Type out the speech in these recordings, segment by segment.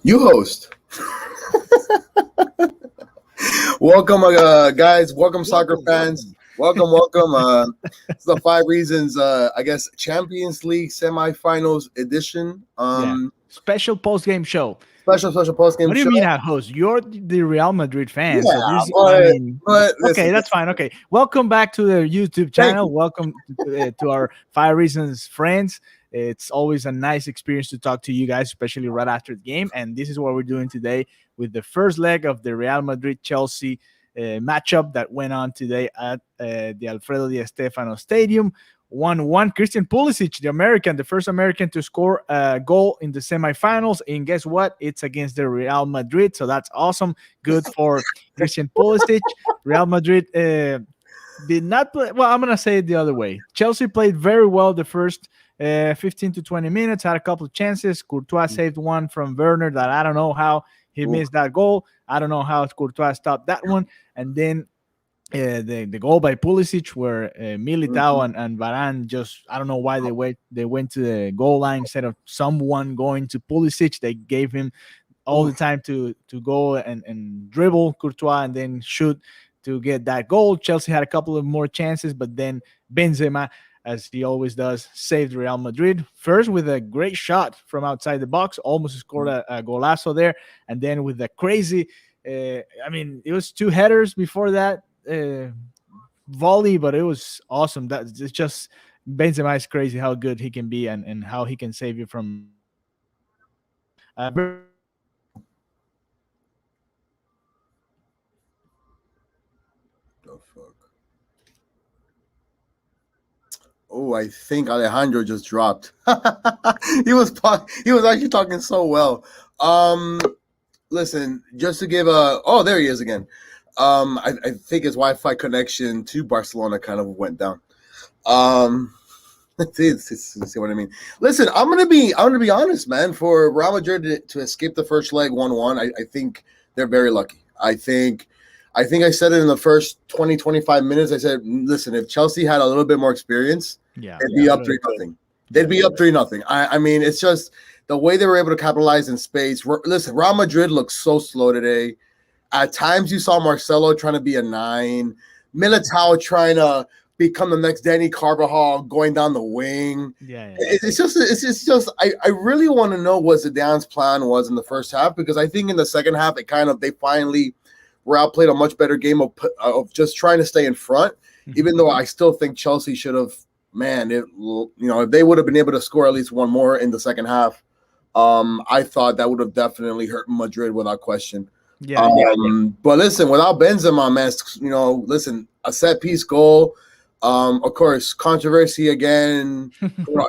You host. Welcome, guys. Welcome, soccer fans. Welcome. It's the five reasons. I guess Champions League semifinals edition. Special post game show. Special post game What do you show. mean I host? You're the Real Madrid fan, so Yeah, this. I mean, but okay, listen, that's fine. Okay, welcome back to the YouTube thank channel. you. Welcome to our Five Reasons friends. It's always a nice experience to talk to you guys, especially right after the game. And this is what we're doing today with the first leg of the Real Madrid Chelsea matchup that went on today at the Alfredo Di Stefano Stadium. 1-1. Christian Pulisic, the American, the first American to score a goal in the semifinals. And guess what? It's against the Real Madrid. So that's awesome. Good for Christian Pulisic. Real Madrid did not play. Well, I'm going to say it the other way. Chelsea played very well the first 15 to 20 minutes, had a couple of chances. Courtois saved one from Werner that I don't know how he missed that goal. I don't know how Courtois stopped that one. And then the goal by Pulisic, where Militao and Varane just I don't know why they went to the goal line instead of someone going to Pulisic. They gave him all the time to go and dribble Courtois and then shoot to get that goal. Chelsea had a couple of more chances, but then Benzema, as he always does, saved Real Madrid. First with a great shot from outside the box, almost scored a golazo there, and then with a crazy. It was two headers before that. Volley, but it was awesome. That it's just Benzema is crazy how good he can be and how he can save you from Oh, fuck. Oh, I think Alejandro just dropped. He was actually talking so well. Listen, just to give there he is again. I think his Wi-Fi connection to Barcelona kind of went down. See what I mean? Listen, I'm gonna be honest, man. For Real Madrid to escape the first leg 1-1, I think they're very lucky. I think I said it in the first 20, 25 minutes. I said, listen, if Chelsea had a little bit more experience, they'd be up 3-0. They'd be up 3-0. I mean, it's just the way they were able to capitalize in space. Listen, Real Madrid looks so slow today. At times, you saw Marcelo trying to be a 9, Militao trying to become the next Danny Carvajal going down the wing. It's just. I really want to know what Zidane's plan was in the first half, because I think in the second half they finally Real played a much better game of just trying to stay in front. Even though I still think Chelsea should have. Man, if they would have been able to score at least one more in the second half, I thought that would have definitely hurt Madrid without question. But listen, without Benzema, man, listen, a set piece goal. Of course, controversy again.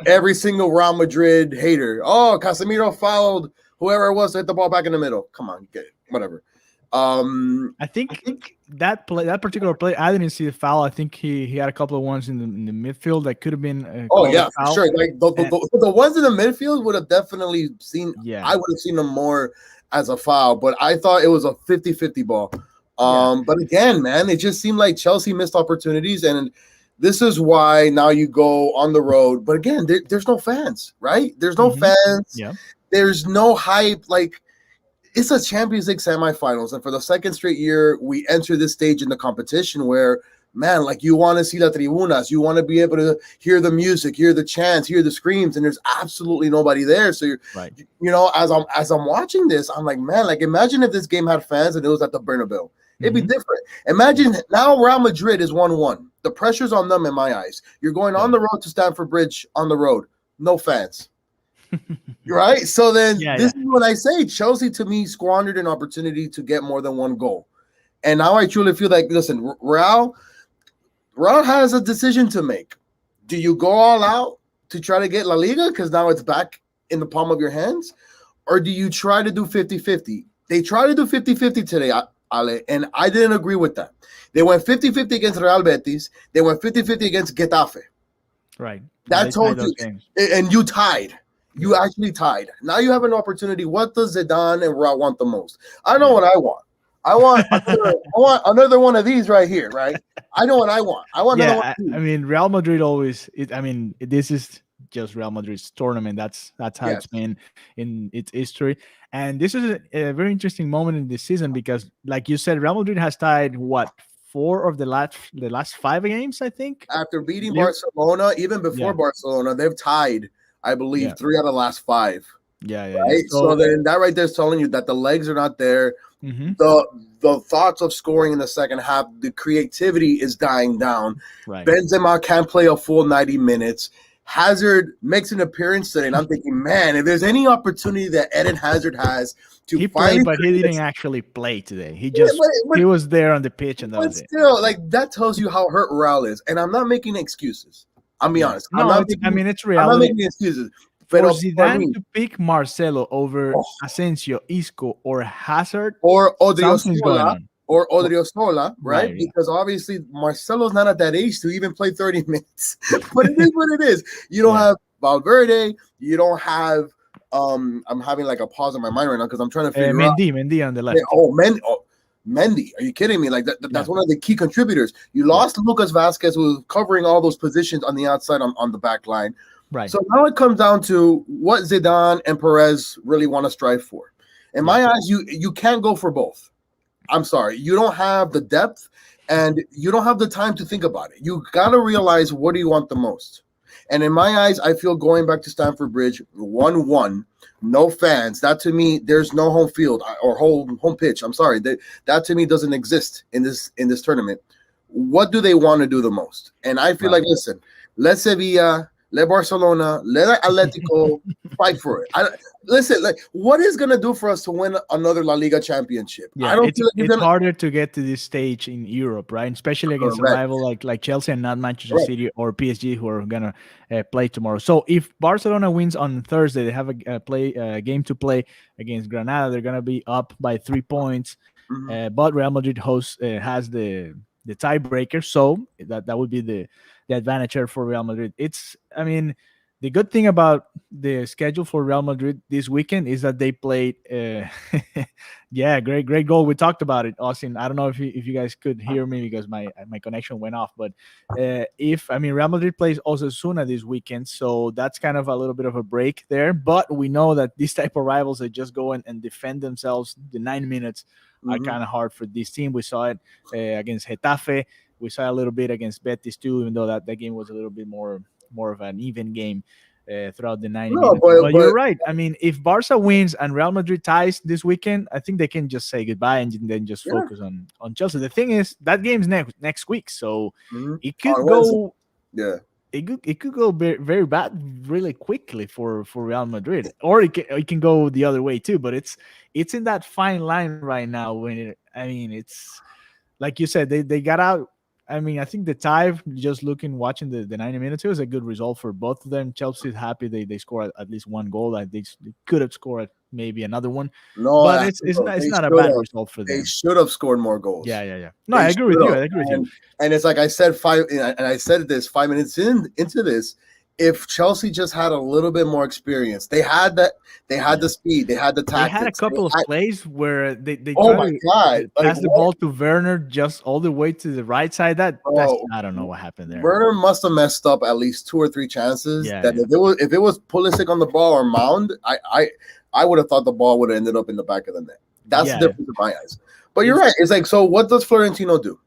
Every single Real Madrid hater. Oh, Casemiro fouled whoever it was to hit the ball back in the middle. Come on, get it. Whatever. I think that particular play, I didn't see the foul. I think he had a couple of ones in the midfield that could have been. For sure. Like the ones in the midfield would have definitely seen. Yeah, I would have seen them more as a foul, but I thought it was a 50-50 ball. But again, man, it just seemed like Chelsea missed opportunities, and this is why now you go on the road. But again, there's no fans, right? There's no fans. Yeah. There's no hype. Like, it's a Champions League semifinals, and for the second straight year, we enter this stage in the competition where, man, like, you want to see the tribunas, you want to be able to hear the music, hear the chants, hear the screams, and there's absolutely nobody there. So you're, right. As I'm watching this, I'm like, man, like, imagine if this game had fans and it was at the Bernabeu. It'd be different. Imagine now Real Madrid is 1-1. The pressure's on them in my eyes. You're going on the road to Stamford Bridge on the road, no fans. Right? So then this is what I say. Chelsea, to me, squandered an opportunity to get more than one goal. And now I truly feel like, listen, Real has a decision to make. Do you go all out to try to get La Liga because now it's back in the palm of your hands? Or do you try to do 50-50? They tried to do 50-50 today, Ale, and I didn't agree with that. They went 50-50 against Real Betis. They went 50-50 against Getafe. Right. That told you. And you tied. You actually tied. Now you have an opportunity. What does Zidane and Real want the most? I know what I want. I want another one of these right here, right? I know what I want. I want another one of these. I mean, Real Madrid always. This is just Real Madrid's tournament. That's how it's been in its history. And this is a very interesting moment in this season because, like you said, Real Madrid has tied what, four of the last five games, I think. After beating Barcelona, even before Yeah, Barcelona, they've tied, I believe, yeah, 3 out of the last 5. yeah. Right. So So, then that right there is telling you that the legs are not there. mhm, The thoughts of scoring in the second half, the creativity is dying down. right. Benzema can't play a full 90 minutes. Hazard makes an appearance today, and I'm thinking, man, if there's any opportunity that Eden Hazard has to He finally played, but he didn't create actually play today. yeah, He was there on the pitch, and that but was it. still, like that tells you how hurt Real is. And I'm not making excuses. I'll be Yeah. honest. No, it's I'm not reality. making excuses. But For for Zidane me, to pick Marcelo over oh, Asensio, Isco, or Hazard, or something's going Odriozola, on. right? Right. Yeah. Because obviously Marcelo's not at that age to even play 30 minutes. But it is what it is. You don't have Valverde. You don't have. I'm having like a pause in my mind right now because I'm trying to figure out. Mendy on the left. Mendy. Are you kidding me? Like that's Yeah. one of the key contributors. You lost Lucas Vasquez, who was covering all those positions on the outside on the back line. Right. So now it comes down to what Zidane and Perez really want to strive for. In my eyes, you can't go for both. I'm sorry. You don't have the depth and you don't have the time to think about it. You got to realize what do you want the most. And in my eyes, I feel going back to Stamford Bridge 1-1, no fans. That to me, there's no home field or home pitch. I'm sorry. That to me doesn't exist in this tournament. What do they want to do the most? And I feel like, listen, let Sevilla, let Barcelona, let Atletico fight for it. Listen, like, what is going to do for us to win another La Liga championship? Yeah, I don't feel like it's harder to get to this stage in Europe, right? Especially against a rival like Chelsea and not Manchester City or PSG, who are gonna play tomorrow. So if Barcelona wins on Thursday, they have a game to play against Granada. They're gonna be up by 3 points, but Real Madrid has the tiebreaker, so that would be the advantage here for Real Madrid. The good thing about the schedule for Real Madrid this weekend is that they played. Great goal. We talked about it, Austin. I don't know if you guys could hear me because my connection went off. But Real Madrid plays Osasuna this weekend, so that's kind of a little bit of a break there. But we know that these type of rivals that just go in and defend themselves the 9 minutes are kind of hard for this team. We saw it against Getafe. We saw a little bit against Betis too, even though that game was a little bit more of an even game throughout the 90 minutes. But you're right. If Barca wins and Real Madrid ties this weekend, I think they can just say goodbye and then just focus on Chelsea. The thing is, that game's next week, so it could go. Yeah. It could go very, very bad really quickly for Real Madrid, or it can go the other way too. But it's in that fine line right now. It's like you said, they got out. I think the tie, just watching the 90 minutes, it was a good result for both of them. Chelsea's happy they scored at least one goal. Like they could have scored maybe another one. No, but it's not a bad result for them. They should have scored more goals. Yeah. No, I agree with you. And it's like I said, I said this 5 minutes into this. If Chelsea just had a little bit more experience, they had the speed, they had the tactics. They had a couple of plays where they pass the ball to Werner just all the way to the right side. I don't know what happened there. Werner must have messed up at least 2 or 3 chances. If it was Pulisic on the ball or Mound, I would have thought the ball would have ended up in the back of the net. That's the difference in my eyes. But you're right. It's like, so what does Florentino do?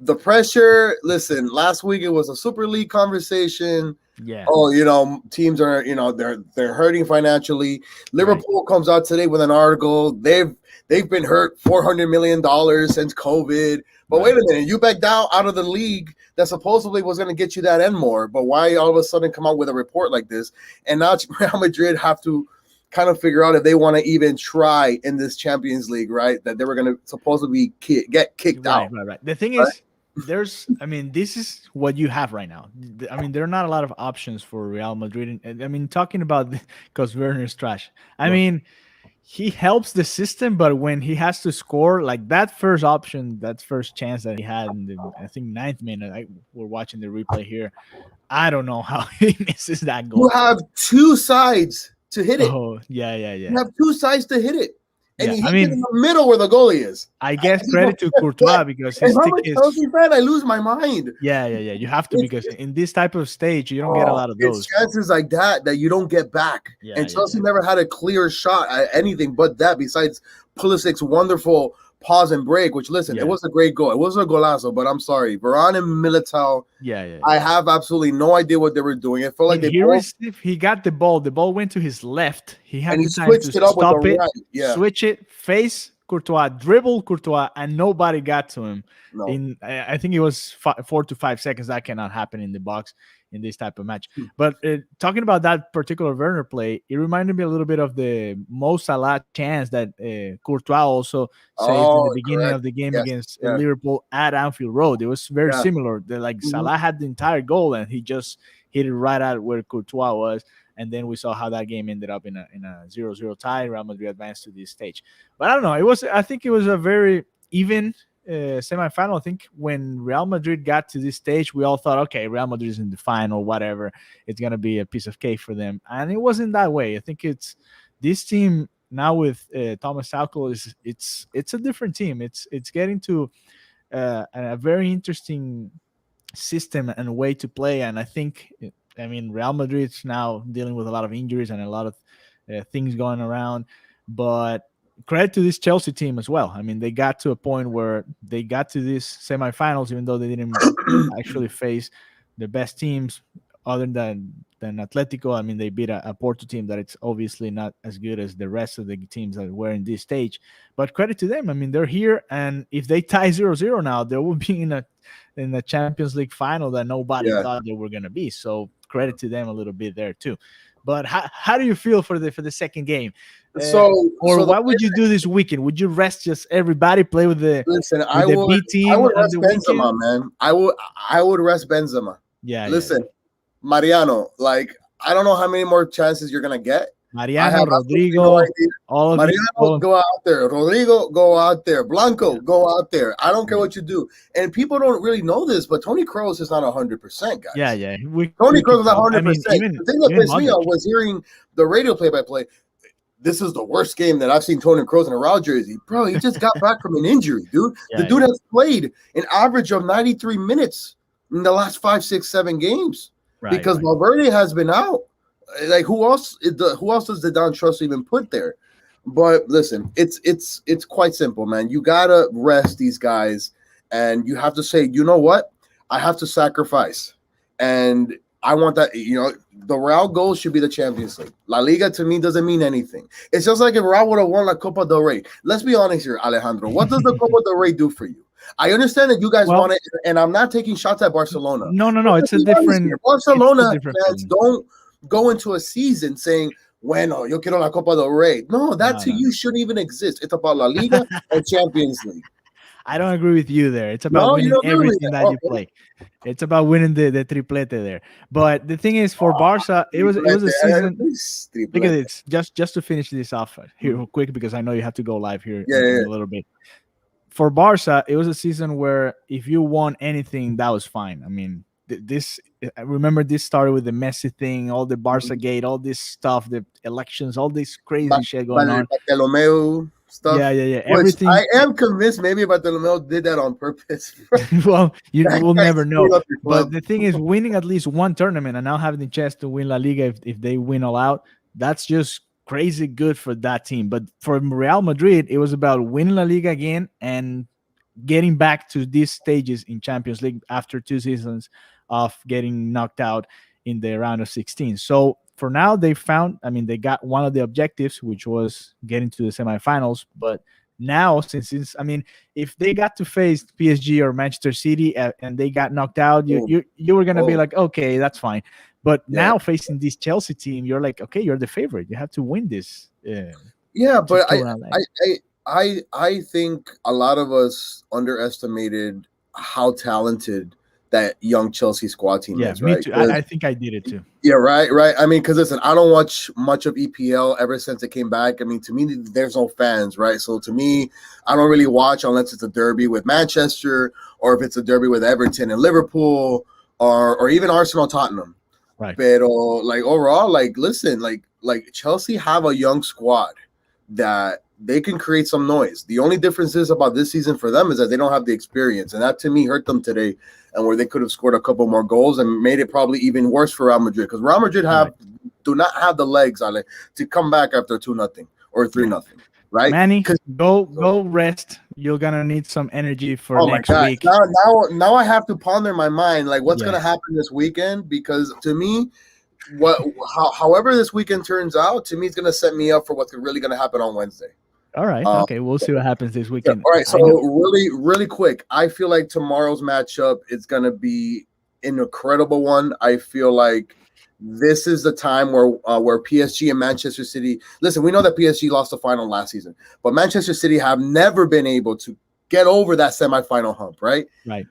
The pressure. Listen, last week it was a Super League conversation. Yeah. Oh, teams are, they're hurting financially. Liverpool comes out today with an article. They've been hurt $400 million since COVID. But wait a minute, you backed out of the league that supposedly was going to get you that and more. But why all of a sudden come out with a report like this? And now Real Madrid have to kind of figure out if they want to even try in this Champions League, right? That they were going to supposedly get kicked out. Right. The thing is, this is what you have right now. There are not a lot of options for Real Madrid. And talking about because Werner's trash. He helps the system, but when he has to score, like that first chance that he had in the, I think, 9th minute, we're watching the replay here. I don't know how he misses that goal. You have 2 sides to hit it. Oh, yeah. You have 2 sides to hit it. and he hits it in the middle where the goalie is. I guess credit to Courtois because his if I'm stick a is. Chelsea fan, I lose my mind. Yeah. You have to because in this type of stage, you don't get a lot of those. It's chances like that you don't get back. And Chelsea never had a clear shot at anything but that. Besides Pulisic's wonderful pause and break, which it was a great goal. It wasn't a golazo, but I'm sorry, Varane and Militao. I have absolutely no idea what they were doing. It felt like he got the ball. The ball went to his left. He had the time to stop it, switch it, face Courtois, dribble Courtois, and nobody got to him. No. I think it was 4 to 5 seconds. That cannot happen in the box in this type of match. But talking about that particular Werner play, it reminded me a little bit of the Mo Salah chance that Courtois also saved in the beginning of the game against Liverpool at Anfield Road. It was very similar. Salah had the entire goal and he just hit it right at where Courtois was. And then we saw how that game ended up in a 0-0 tie. Real Madrid advanced to this stage. But I don't know. I think it was a very even semifinal. I think when Real Madrid got to this stage, we all thought, okay, Real Madrid is in the final, whatever. It's going to be a piece of cake for them. And it wasn't that way. I think it's this team now with Thomas Tuchel it's a different team. It's getting to a very interesting system and way to play. And I think Real Madrid's now dealing with a lot of injuries and a lot of things going around, but credit to this Chelsea team as well. They got to a point where they got to these semifinals, even though they didn't actually face the best teams other than Atletico. They beat a Porto team that it's obviously not as good as the rest of the teams that were in this stage, but credit to them. They're here, and if they tie 0-0 now, they will be in the Champions League final that nobody thought they were going to be. So credit to them a little bit there too. But how do you feel for the second game? What would you do this weekend? Would you rest just everybody, play with the B team? I would rest Benzema, man. I would rest Benzema. Listen, Mariano, I don't know how many more chances you're gonna get. Mariano, Rodrigo, all of Mariano, go out there. Rodrigo, go out there. Blanco, go out there. I don't care what you do. And people don't really know this, but Toni Kroos is not 100%, guys. Yeah. Toni Kroos is not 100%. The thing that pissed me off was hearing the radio play-by-play. This is the worst game that I've seen Toni Kroos in a Real jersey. Bro, he just got back from an injury, dude. The dude has played an average of 93 minutes in the last 5, 6, 7 games because Valverde has been out. Who else does the Don Trust even put there? But listen, it's quite simple, man. You gotta rest these guys, and you have to say, you know what? I have to sacrifice, and I want that. The Real goal should be the Champions League. La Liga to me doesn't mean anything. It's just like if Real would have won La Copa del Rey. Let's be honest here, Alejandro. What does the Copa del Rey do for you? I understand that you guys want it, and I'm not taking shots at Barcelona. No. It's a different. Barcelona fans don't go into a season saying, bueno, yo quiero la Copa del Rey. No, that to you shouldn't even exist. It's about La Liga and Champions League. I don't agree with you there. It's about winning everything that you play. It's about winning the triplete there. But the thing is, for Barca, it was a season. Because it's just to finish this off here real quick, because I know you have to go live here in a little bit. For Barca, it was a season where if you won anything, that was fine. I remember this started with the Messi thing, all the Barca gate, all this stuff, the elections, all this crazy shit going on. Bartolomeu stuff. Yeah. Everything. I am convinced maybe Bartolomeu did that on purpose. Well, you will never know. But the thing is, winning at least one tournament and now having the chance to win La Liga if they win all out, that's just crazy good for that team. But for Real Madrid, it was about winning La Liga again and getting back to these stages in Champions League after 2 seasons of getting knocked out in the round of 16. So for now, they got one of the objectives, which was getting to the semifinals. But now, since if they got to face PSG or Manchester City and they got knocked out, you were gonna be like, okay, that's fine. But now facing this Chelsea team, you're like, okay, you're the favorite. You have to win this. But I think a lot of us underestimated how talented that young Chelsea squad team is, right? Me too. I think I did it too. Yeah, right. Because listen, I don't watch much of EPL ever since it came back. To me, there's no fans, right? So to me, I don't really watch unless it's a derby with Manchester or if it's a derby with Everton and Liverpool or even Arsenal, Tottenham. Right. But overall, listen, Chelsea have a young squad that they can create some noise. The only difference is about this season for them is that they don't have the experience, and that to me hurt them today. And where they could have scored a couple more goals and made it probably even worse for Real Madrid, because Real Madrid do not have the legs, Ale, to come back after 2-0 or 3-0. Right, Manny, go rest. You're gonna need some energy for next week. Now I have to ponder my mind, like what's gonna happen this weekend, because to me, however this weekend turns out, to me, it's gonna set me up for what's really gonna happen on Wednesday. All right, okay, we'll see what happens this weekend. All right, so really quick, I feel like tomorrow's matchup is gonna be an incredible one. I feel like this is the time where PSG and Manchester City. Listen, we know that PSG lost the final last season, but Manchester City have never been able to get over that semifinal hump, right? Right.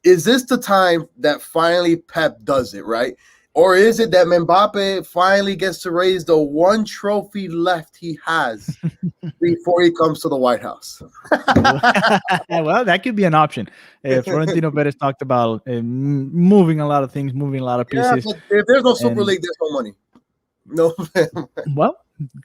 Is this the time that finally Pep does it, right? Or is it that Mbappe finally gets to raise the one trophy left he has before he comes to the White House? Well, that could be an option. Florentino Perez talked about moving a lot of things, moving a lot of pieces. Yeah, if there's no Super League, there's no money. No. Well,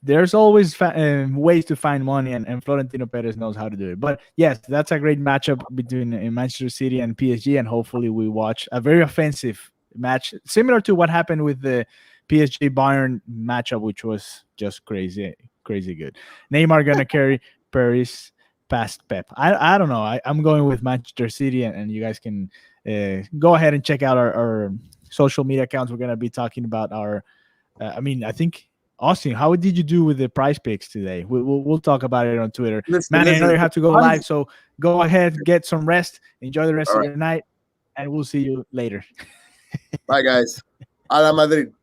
there's always ways to find money, and Florentino Perez knows how to do it. But yes, that's a great matchup between Manchester City and PSG, and hopefully we watch a very offensive match, similar to what happened with the PSG Bayern matchup, which was just crazy good. Neymar gonna carry Paris past Pep. I don't know. I'm going with Manchester City, and you guys can go ahead and check out our social media accounts. We're gonna be talking about our. I think Austin, how did you do with the prize picks today? We'll talk about it on Twitter. Man, I know you have to go live, so go ahead, get some rest, enjoy the rest of your night, and we'll see you later. Bye, guys. A la Madrid.